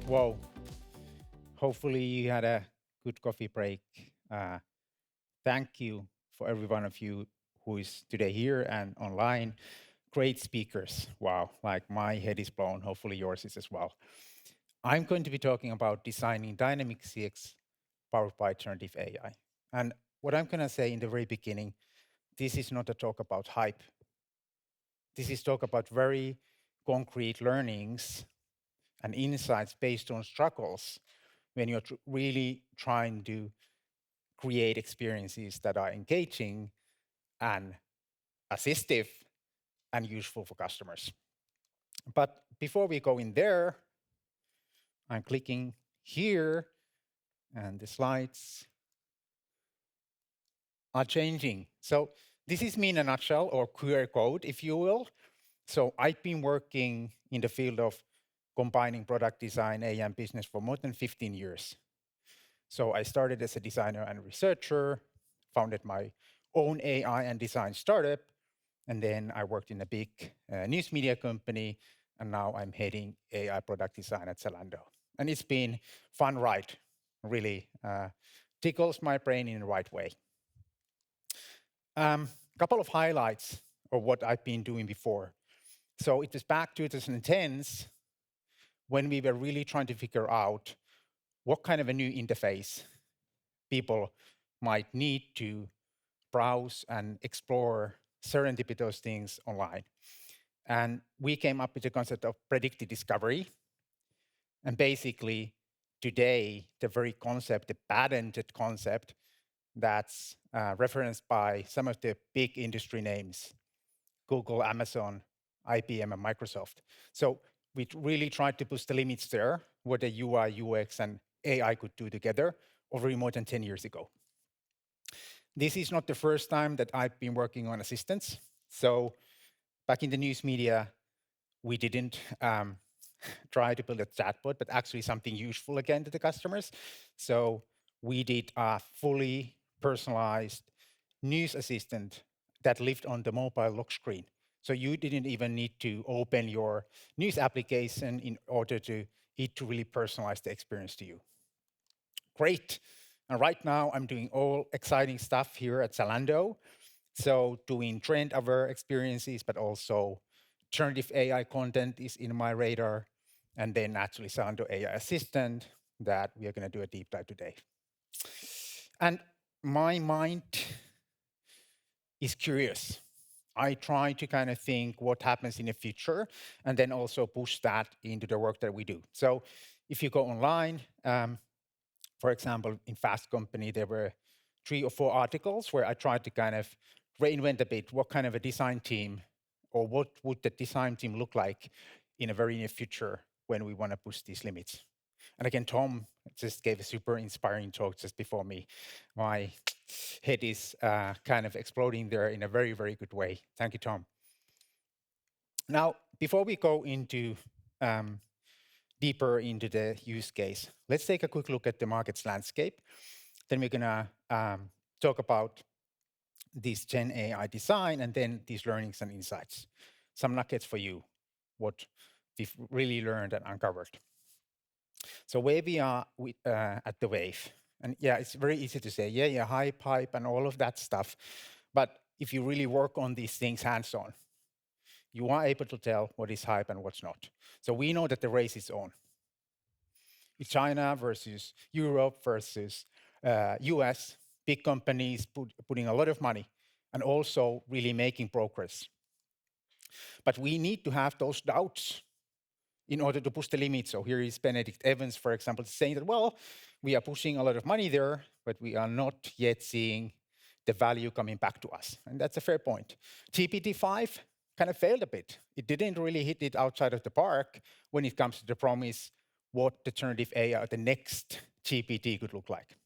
Whoa. Hopefully you had a good coffee break. Thank you for every one of you who is today here and online. Great speakers. Wow, like my head is blown. Hopefully yours is as well. I'm going to be talking about designing dynamic CX powered by generative AI. And what I'm going to say in the very beginning, this is not a talk about hype. This is talk about very concrete learnings and insights based on struggles when you're really trying to create experiences that are engaging and assistive and useful for customers. But before we go in there, I'm clicking here and the slides are changing. So this is me in a nutshell, or QR code, if you will. So I've been working in the field of combining product design, AI, and business for more than 15 years. So I started as a designer and researcher, founded my own AI and design startup, and then I worked in a big news media company, and now I'm heading AI product design at Zalando. And it's been fun ride, really tickles my brain in the right way. Couple of highlights of what I've been doing before. So it was back 2010s when we were really trying to figure out what kind of a new interface people might need to browse and explore serendipitous things online. And we came up with the concept of predictive discovery. And basically, today, the very concept, the patented concept that's referenced by some of the big industry names, Google, Amazon, IBM, and Microsoft. So we really tried to push the limits there, what the UI, UX, and AI could do together already more than 10 years ago. This is not the first time that I've been working on assistants. So back in the news media, we didn't try to build a chatbot, but actually something useful again to the customers. So we did a fully personalized news assistant that lived on the mobile lock screen. So you didn't even need to open your news application in order to it to really personalize the experience to you. Great. And right now I'm doing all exciting stuff here at Zalando. So doing trend-aware experiences, but also generative AI content is in my radar. And then naturally Zalando AI Assistant that we are going to do a deep dive today. And my mind is curious. I try to kind of think what happens in the future and then also push that into the work that we do. So if you go online, for example, in Fast Company, there were 3 or 4 articles where I tried to kind of reinvent a bit what kind of a design team or what would the design team look like in a very near future when we want to push these limits. And again, Tom just gave a super inspiring talk just before me. My head is kind of exploding there in a very, very good way. Thank you, Tom. Now, before we go into deeper into the use case, let's take a quick look at the market's landscape. Then we're going to talk about this Gen AI design and then these learnings and insights. Some nuggets for you, what we've really learned and uncovered. So where we are at the wave, and yeah, it's very easy to say, yeah, hype, and all of that stuff. But if you really work on these things hands-on, you are able to tell what is hype and what's not. So we know that the race is on. It's China versus Europe versus US, big companies putting a lot of money and also really making progress. But we need to have those doubts in order to push the limits. So here is Benedict Evans, for example, saying that, well, we are pushing a lot of money there, but we are not yet seeing the value coming back to us. And that's a fair point. GPT-5 kind of failed a bit. It didn't really hit it outside of the park when it comes to the promise what the generative AI, the next GPT could look like.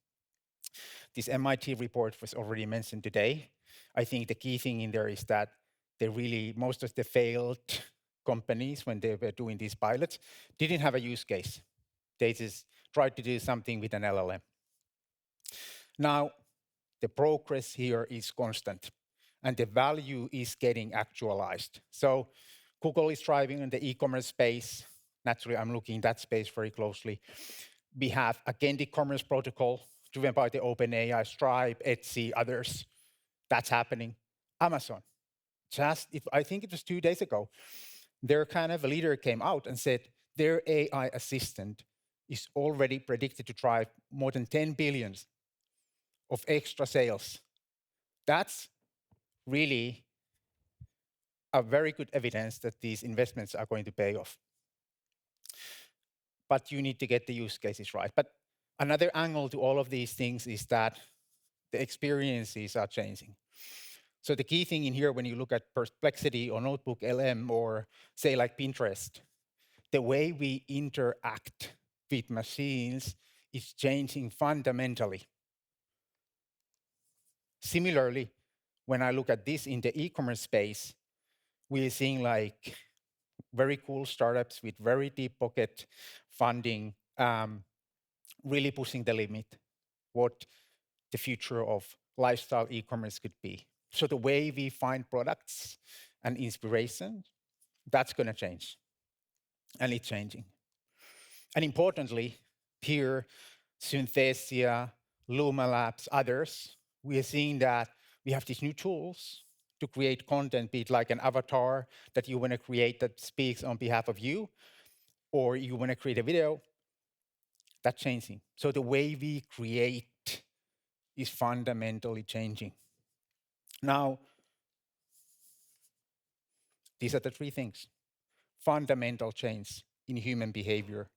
This MIT report was already mentioned today. I think the key thing in there is that most of the failed companies, when they were doing these pilots, didn't have a use case. They just tried to do something with an LLM. Now, the progress here is constant, and the value is getting actualized. So Google is thriving in the e-commerce space. Naturally, I'm looking at that space very closely. We have agentic commerce protocol driven by the OpenAI, Stripe, Etsy, others. That's happening. Amazon, just if I think it was 2 days ago, their kind of a leader came out and said their AI assistant is already predicted to drive more than 10 billions of extra sales. That's really a very good evidence that these investments are going to pay off. But you need to get the use cases right. But another angle to all of these things is that the experiences are changing. So the key thing in here, when you look at Perplexity or Notebook LM or say like Pinterest, the way we interact with machines is changing fundamentally. Similarly, when I look at this in the e-commerce space, we're seeing like very cool startups with very deep pocket funding, really pushing the limit what the future of lifestyle e-commerce could be. So the way we find products and inspiration, that's going to change, and it's changing. And importantly, here, Synthesia, Luma Labs, others, we are seeing that we have these new tools to create content, be it like an avatar that you want to create that speaks on behalf of you, or you want to create a video. That's changing. So the way we create is fundamentally changing. Now, these are the three things. Fundamental change in human behavior,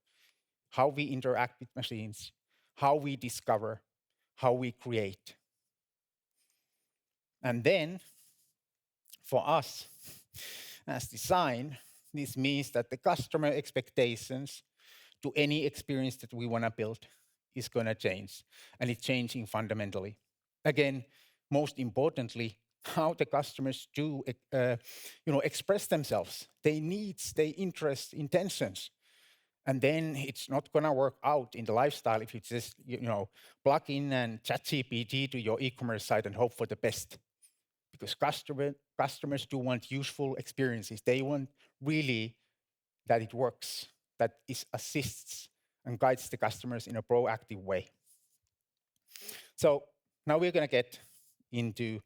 how we interact with machines, how we discover, how we create. And then, for us, as design, this means that the customer expectations to any experience that we want to build is going to change, and it's changing fundamentally. Again, most importantly, how the customers do express themselves, their needs, their interests, intentions. And then it's not going to work out in the lifestyle if you just plug in and chat GPT to your e-commerce site and hope for the best. Because customers do want useful experiences. They want really that it works, that it assists and guides the customers in a proactive way. So now we're going to get into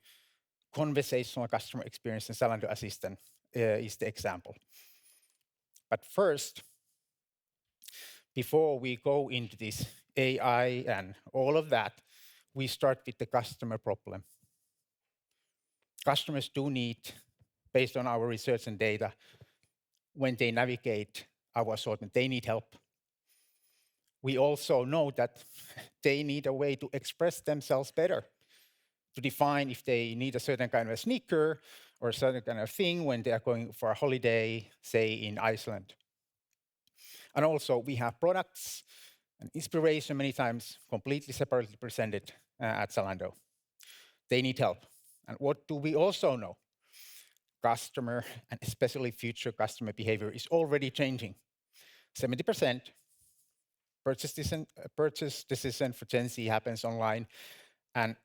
conversational customer experience, and Zalando Assistant is the example. But first, before we go into this AI and all of that, we start with the customer problem. Customers do need, based on our research and data, when they navigate our assortment, they need help. We also know that they need a way to express themselves better, to define if they need a certain kind of a sneaker or a certain kind of thing when they are going for a holiday, say in Iceland. And also we have products and inspiration many times completely separately presented at Zalando. They need help. And what do we also know? Customer, and especially future customer behavior, is already changing. 70% purchase decision for Gen Z happens online, and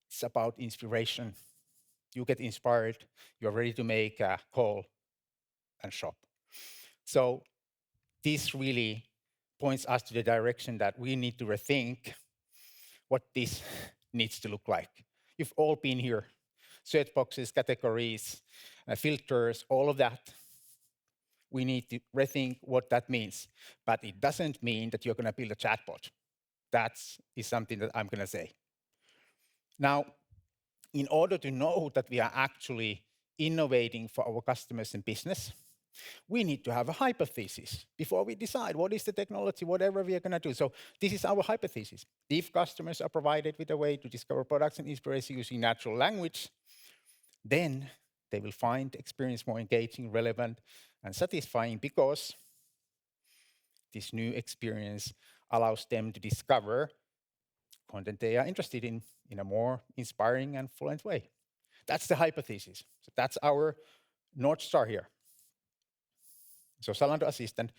it's about inspiration. You get inspired, you're ready to make a call and shop. So this really points us to the direction that we need to rethink what this needs to look like. You've all been here. Search boxes, categories, filters, all of that. We need to rethink what that means. But it doesn't mean that you're going to build a chatbot. That is something that I'm going to say. Now, in order to know that we are actually innovating for our customers and business, we need to have a hypothesis before we decide what is the technology, whatever we are going to do. So this is our hypothesis. If customers are provided with a way to discover products and inspiration using natural language, then they will find the experience more engaging, relevant, and satisfying because this new experience allows them to discover content they are interested in a more inspiring and fluent way. That's the hypothesis. So that's our North Star here. So Zalando Assistant,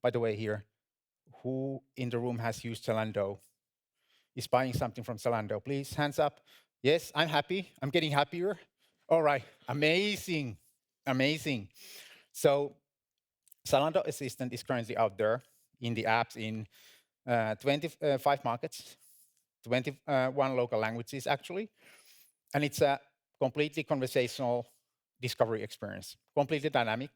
by the way here, who in the room has used Zalando, is buying something from Zalando? Please, hands up. Yes, I'm happy. I'm getting happier. All right, amazing, amazing. So Zalando Assistant is currently out there in the apps in 25 markets, 21 local languages actually, and it's a completely conversational discovery experience, completely dynamic.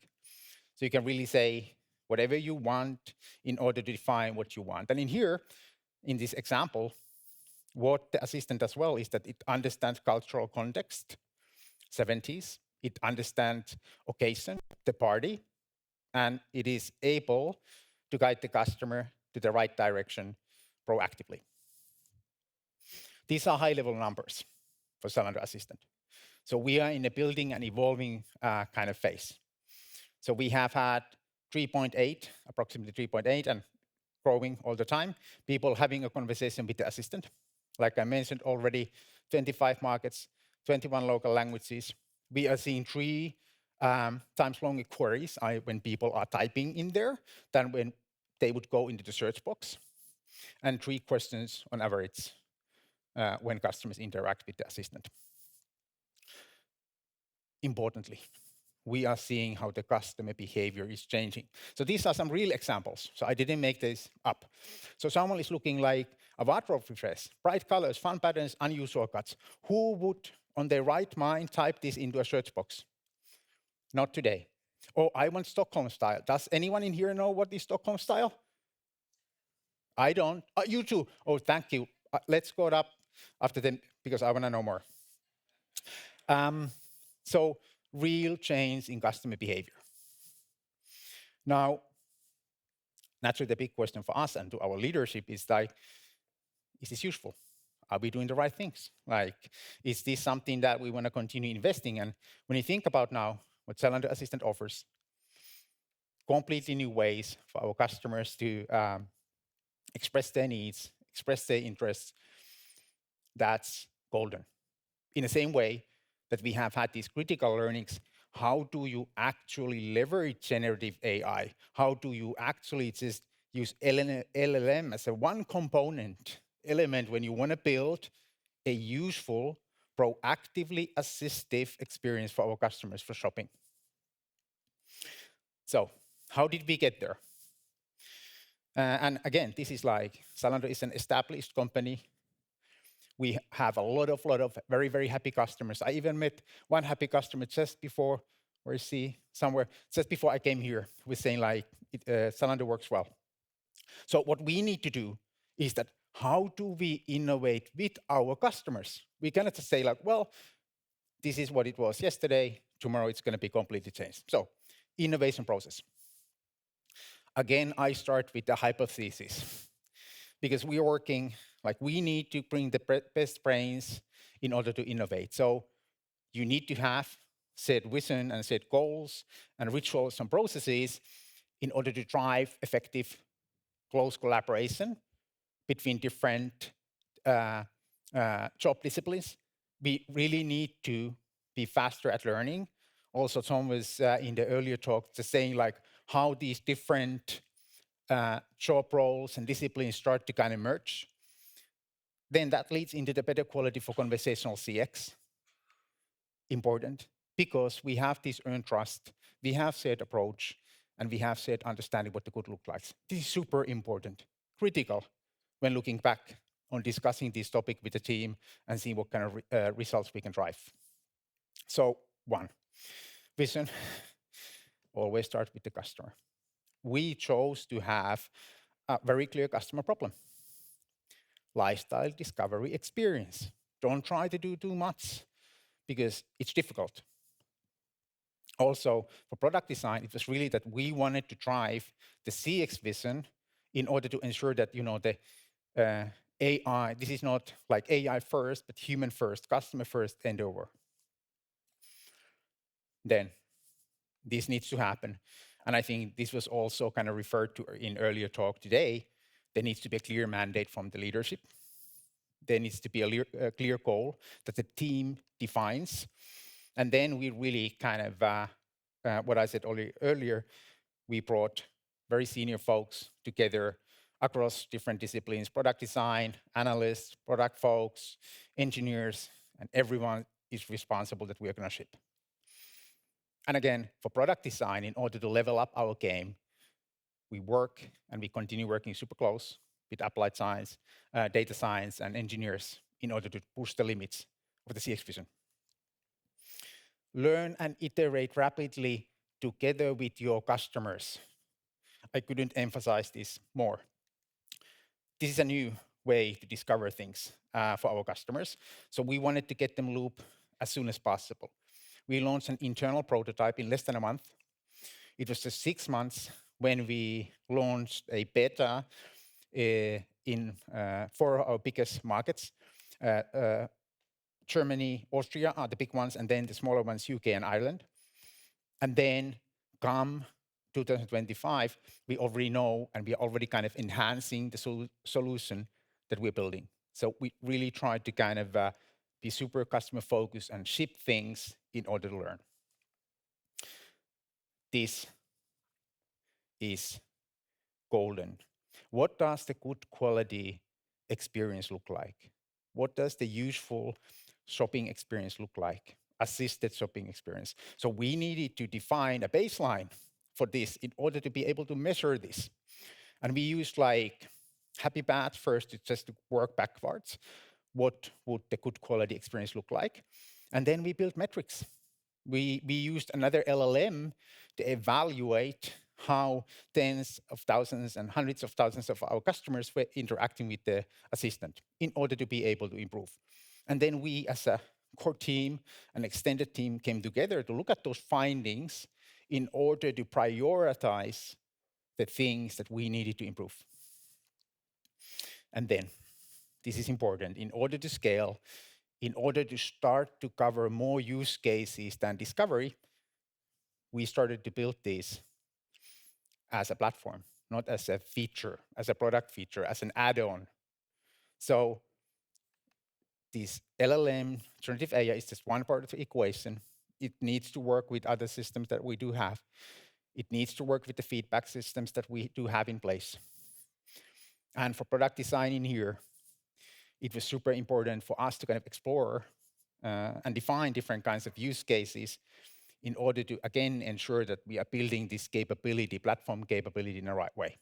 So you can really say whatever you want in order to define what you want. And in here, in this example, what the assistant does well is that it understands cultural context, 70s, it understands occasion, the party, and it is able to guide the customer to the right direction proactively. These are high-level numbers for Zalando Assistant. So we are in a building and evolving kind of phase. So we have had 3.8, approximately 3.8, and growing all the time, people having a conversation with the assistant. Like I mentioned already, 25 markets, 21 local languages. We are seeing 3 times longer queries when people are typing in there than when they would go into the search box, and 3 questions on average when customers interact with the assistant. Importantly, we are seeing how the customer behavior is changing. So these are some real examples. So I didn't make this up. So someone is looking like a wardrobe refresh, bright colors, fun patterns, unusual cuts. Who would, on their right mind, type this into a search box? Not today. Oh, I want Stockholm style. Does anyone in here know what is Stockholm style? I don't. You too. Oh, thank you. Let's go up after them because I want to know more. So real change in customer behavior. Now, naturally, the big question for us and to our leadership is like, is this useful? Are we doing the right things? Like, is this something that we want to continue investing in? When you think about now what Zalando Assistant offers, completely new ways for our customers to express their needs, express their interests, that's golden. In the same way that we have had these critical learnings, how do you actually leverage generative AI? How do you actually just use LLM as a one component element when you want to build a useful, proactively assistive experience for our customers for shopping? So, how did we get there? And again, this is like Zalando is an established company. We have a lot of very, very happy customers. I even met one happy customer just before, where is he? Somewhere, just before I came here, was saying like, Zalando works well. So what we need to do is that how do we innovate with our customers? We cannot just say like, well, this is what it was yesterday, tomorrow it's going to be completely changed. So innovation process. Again, I start with the hypothesis because we are working, like we need to bring the best brains in order to innovate. So you need to have set vision and set goals and rituals and processes in order to drive effective close collaboration between different job disciplines. We really need to be faster at learning. Also, Tom was in the earlier talk just saying like how these different job roles and disciplines start to kind of merge. Then that leads into the better quality for conversational CX. Important, because we have this earned trust, we have shared approach, and we have shared understanding what the good look like. This is super important, critical when looking back on discussing this topic with the team and seeing what kind of results we can drive. So, one, vision, always start with the customer. We chose to have a very clear customer problem. Lifestyle discovery experience. Don't try to do too much because it's difficult. Also, for product design, it was really that we wanted to drive the CX vision in order to ensure that, you know, the AI, this is not like AI first, but human first, customer first, and over. Then this needs to happen. And I think this was also kind of referred to in earlier talk today. There needs to be a clear mandate from the leadership. There needs to be a clear goal that the team defines. And then we really kind of, what I said earlier, we brought very senior folks together across different disciplines, product design, analysts, product folks, engineers, and everyone is responsible that we are going to ship. And again, for product design, in order to level up our game, we work and we continue working super close with applied science, data science, and engineers in order to push the limits of the CX vision. Learn and iterate rapidly together with your customers. I couldn't emphasize this more. This is a new way to discover things for our customers. So we wanted to get them loop as soon as possible. We launched an internal prototype in less than a month. It was just 6 months when we launched a beta for our biggest markets. Germany, Austria are the big ones, and then the smaller ones, UK and Ireland. And then come 2025, we already know and we are already kind of enhancing the solution that we're building. So we really try to kind of be super customer focused and ship things in order to learn. This is golden. What does the good quality experience look like? What does the useful shopping experience look like? Assisted shopping experience. So we needed to define a baseline for this in order to be able to measure this. And we used like happy bad first to just work backwards. What would the good quality experience look like? And then we built metrics. We used another LLM to evaluate how tens of thousands and hundreds of thousands of our customers were interacting with the assistant in order to be able to improve. And then we, as a core team, an extended team, came together to look at those findings in order to prioritize the things that we needed to improve. And then, this is important, in order to scale, in order to start to cover more use cases than discovery, we started to build this as a platform, not as a feature, as a product feature, as an add-on. So this LLM, generative AI, is just one part of the equation. It needs to work with other systems that we do have. It needs to work with the feedback systems that we do have in place. And for product design in here, it was super important for us to kind of explore and define different kinds of use cases in order to, again, ensure that we are building this capability, platform capability in the right way.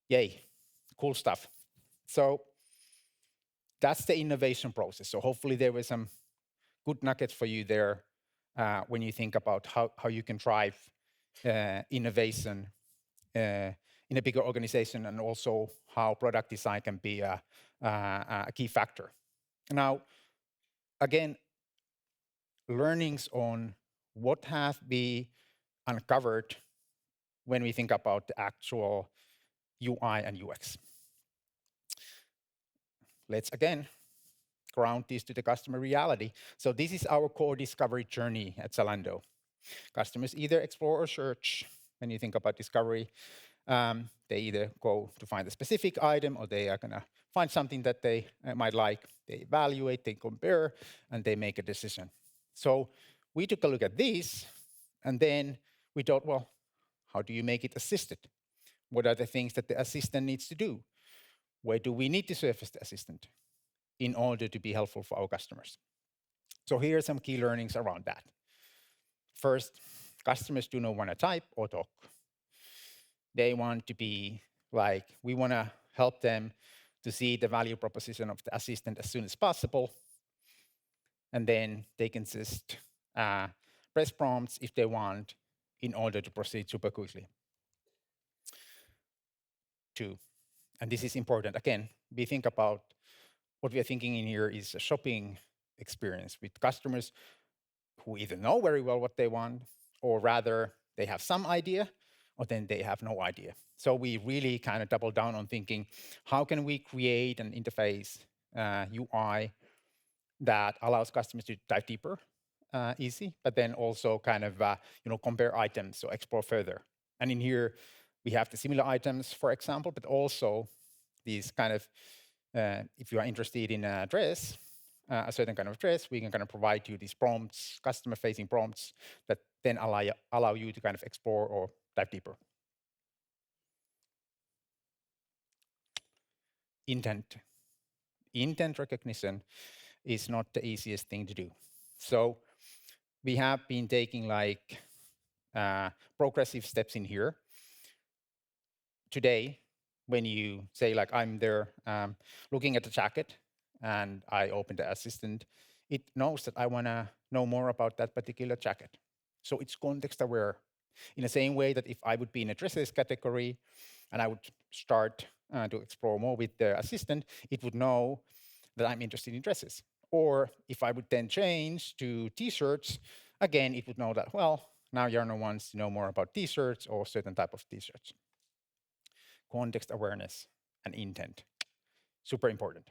Yay, cool stuff. So that's the innovation process. So hopefully there were some good nuggets for you there when you think about how you can drive innovation in a bigger organization, and also how product design can be a key factor. Now, again, learnings on what have we uncovered when we think about the actual UI and UX. Let's again ground this to the customer reality. So this is our core discovery journey at Zalando. Customers either explore or search. When you think about discovery, they either go to find a specific item, or they are going to find something that they might like. They evaluate, they compare, and they make a decision. So we took a look at this, and then we thought, well, how do you make it assisted? What are the things that the assistant needs to do? Where do we need to surface the assistant in order to be helpful for our customers? So here are some key learnings around that. First, customers do not want to type or talk. They want to be like, we want to help them to see the value proposition of the assistant as soon as possible. And then they can just press prompts if they want in order to proceed super quickly. Two, and this is important, again, we think about what we are thinking in here is a shopping experience with customers who either know very well what they want, or rather they have some idea, or then they have no idea. So we really kind of double down on thinking, how can we create an interface, UI, that allows customers to dive deeper, easy, but then also kind of compare items or explore further. And in here, we have the similar items, for example, but also these kind of, if you are interested in a dress, a certain kind of dress, we can kind of provide you these prompts, customer-facing prompts, that then allow you to kind of explore or dive deeper. Intent. Intent recognition is not the easiest thing to do. So we have been taking like progressive steps in here. Today, when you say like I'm there looking at the jacket and I open the assistant, it knows that I want to know more about that particular jacket. So it's context aware in the same way that if I would be in a dresses category and I would start to explore more with the assistant, it would know that I'm interested in dresses. Or if I would then change to t-shirts, again, it would know that, well, now Jarno wants to know more about t-shirts or certain type of t-shirts. Context awareness and intent, super important.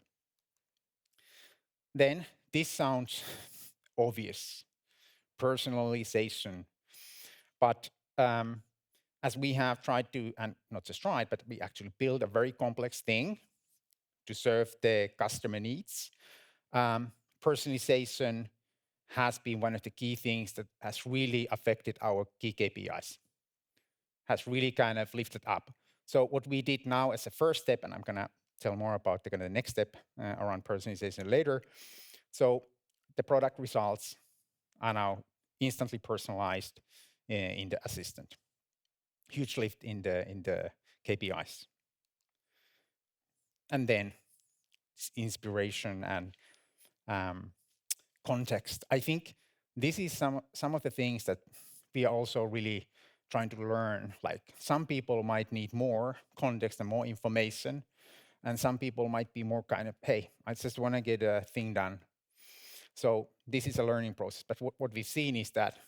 Then this sounds obvious, personalization, but as we have tried to, and not just tried, but we actually build a very complex thing to serve the customer needs. Personalization has been one of the key things that has really affected our key KPIs, has really kind of lifted up. So what we did now as a first step, and I'm going to tell more about the next step around personalization later. So the product results are now instantly personalized in the assistant. Huge lift in the KPIs. And then inspiration and context. I think this is some of the things that we are also really trying to learn. Like some people might need more context and more information, and some people might be more kind of, hey, I just want to get a thing done. So this is a learning process. But what we've seen is that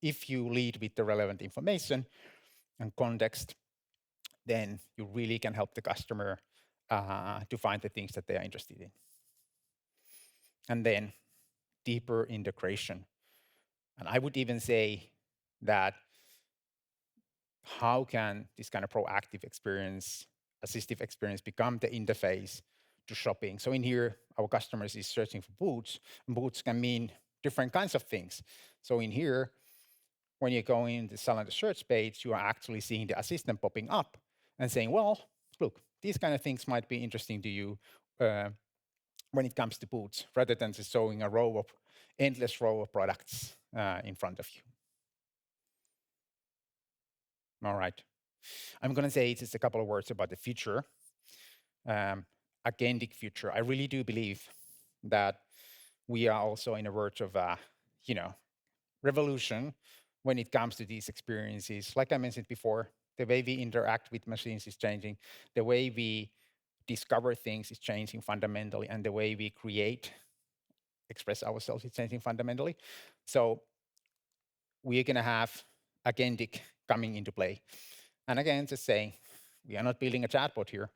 if you lead with the relevant information and context, then you really can help the customer to find the things that they are interested in. And then deeper integration. And I would even say that how can this kind of proactive experience, assistive experience become the interface to shopping? So in here, our customers is searching for boots, and boots can mean different kinds of things. So in here, when you go in the Zalando search page, you are actually seeing the assistant popping up and saying, well, look, these kind of things might be interesting to you when it comes to boots, rather than just showing a endless row of products in front of you. All right. I'm going to say just a couple of words about the future, agentic future. I really do believe that we are also in a verge of a, revolution when it comes to these experiences. Like I mentioned before, the way we interact with machines is changing. The way we discover things is changing fundamentally, and the way we express ourselves is changing fundamentally. So we are going to have agentic coming into play. And again, just saying, we are not building a chatbot here.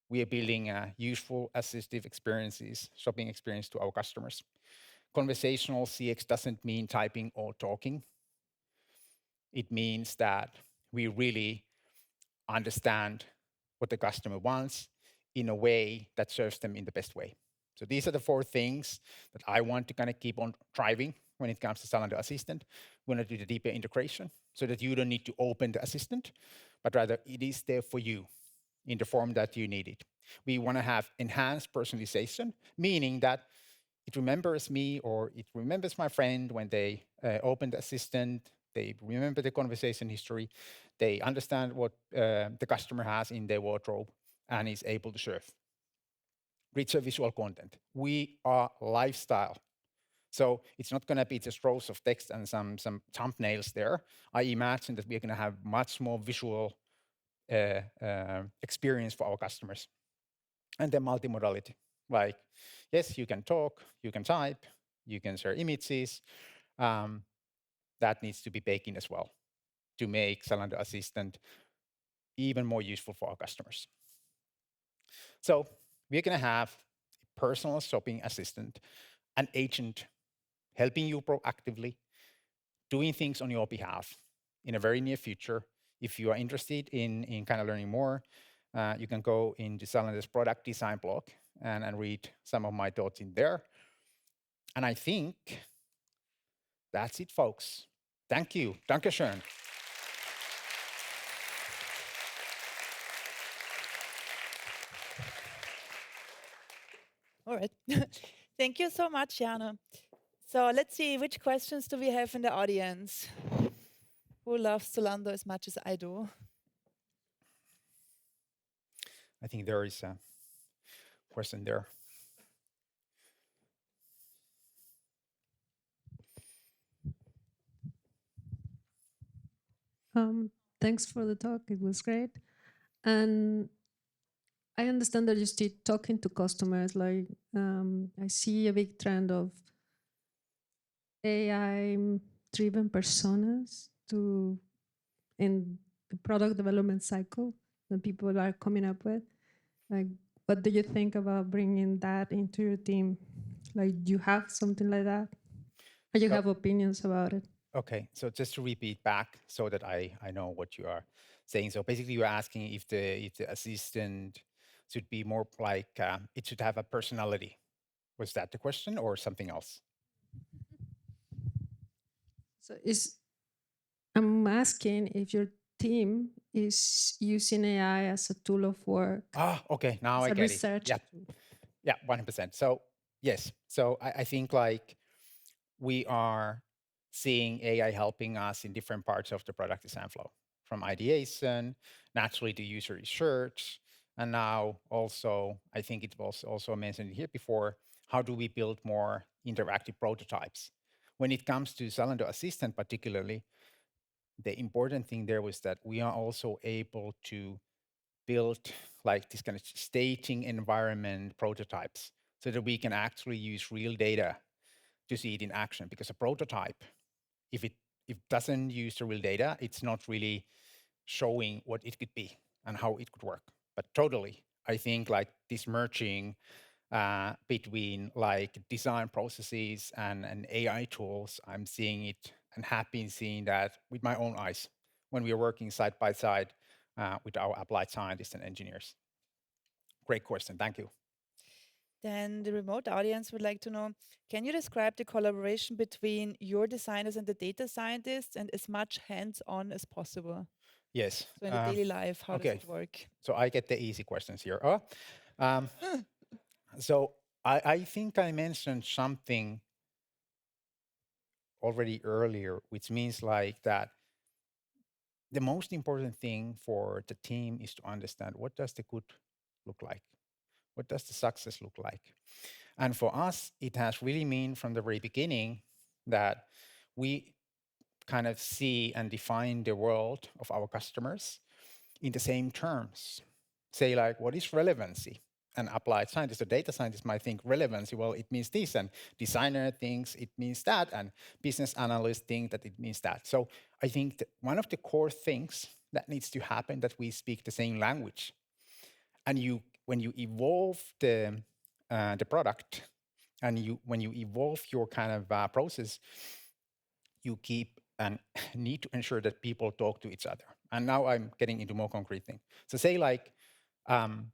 We are building useful assistive experiences, shopping experience to our customers. Conversational CX doesn't mean typing or talking. It means that we really understand what the customer wants in a way that serves them in the best way. So these are the 4 things that I want to kind of keep on driving when it comes to Zalando Assistant. We want to do the deeper integration so that you don't need to open the assistant, but rather it is there for you in the form that you need it. We want to have enhanced personalization, meaning that it remembers me or it remembers my friend when they open the assistant, they remember the conversation history, they understand what the customer has in their wardrobe and is able to serve. Richer visual content. We are lifestyle. So it's not going to be just rows of text and some thumbnails there. I imagine that we're going to have much more visual experience for our customers. And then multimodality. Like, yes, you can talk, you can type, you can share images. That needs to be baked in as well to make Zalando Assistant even more useful for our customers. So we're going to have a personal shopping assistant, an agent helping you proactively, doing things on your behalf in a very near future. If you are interested in kind of learning more, you can go into Zalando's product design blog and read some of my thoughts in there. And I think that's it, folks. Thank you. Dankeschön. All right. Thank you so much, Jarno. So let's see, which questions do we have in the audience? Who loves Zalando as much as I do? I think there is a question there. Um, Thanks for the talk. It was great. And I understand that you're still talking to customers. Like, I see a big trend of AI-driven personas to in the product development cycle that people are coming up with. Like, what do you think about bringing that into your team? Like, do you have something like that? Or you So have opinions about it? okay, so just to repeat back so that I know what you are saying. So basically, you're asking if the assistant should be more like it should have a personality. Was that the question or something else? So is I'm asking if your team is using AI as a tool of work, Ah, okay, now as I a get it. research Yeah, tool. yeah, 100%. So yes, so I think like we are seeing AI helping us in different parts of the product design flow, from ideation, naturally to user research, and now also, I think it was also mentioned here before, how do we build more interactive prototypes? When it comes to Zalando Assistant particularly, the important thing there was that we are also able to build like this kind of staging environment prototypes so that we can actually use real data to see it in action, because a prototype, if it doesn't use the real data, it's not really showing what it could be and how it could work. But totally, I think like this merging between like design processes and AI tools, I'm seeing it and have been seeing that with my own eyes when we are working side by side with our applied scientists and engineers. Great question. Thank you. Then the remote audience would like to know, can you describe the collaboration between your designers and the data scientists and as much hands-on as possible? Yes. So in the daily life, how does Okay. it work? So I get the easy questions here. Um, so I think I mentioned something already earlier, which means like that the most important thing for the team is to understand what does the good look like? What does the success look like? And for us, it has really mean from the very beginning that we kind of see and define the world of our customers in the same terms. Say like, what is relevancy? An applied scientist, a data scientist might think relevancy, well, it means this, and designer thinks it means that, and business analysts think that it means that. So I think that one of the core things that needs to happen that we speak the same language. And you, when you evolve the product, and you when you evolve your kind of process, you keep and need to ensure that people talk to each other. And now I'm getting into more concrete thing. So say like um,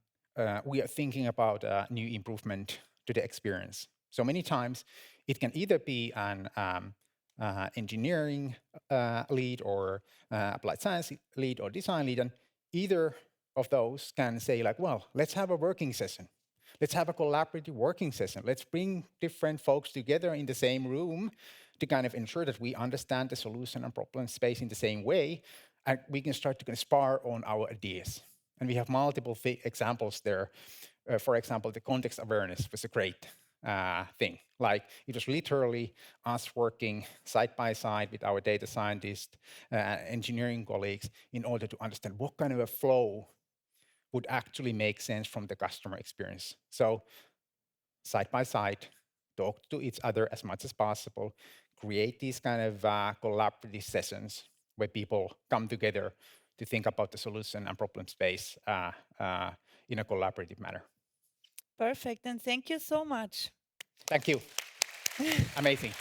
we are thinking about a new improvement to the experience. So many times it can either be an engineering lead or applied science lead or design lead, and either of those can say like, well, let's have a working session. Let's have a collaborative working session. Let's bring different folks together in the same room to kind of ensure that we understand the solution and problem space in the same way, and we can start to kind of spar on our ideas. And we have multiple examples there. For example, the context awareness was a great thing. Like it was literally us working side by side with our data scientists, engineering colleagues, in order to understand what kind of a flow would actually make sense from the customer experience. So side by side, talk to each other as much as possible, create these kind of collaborative sessions where people come together to think about the solution and problem space in a collaborative manner. Perfect. And thank you so much. Thank you. Amazing.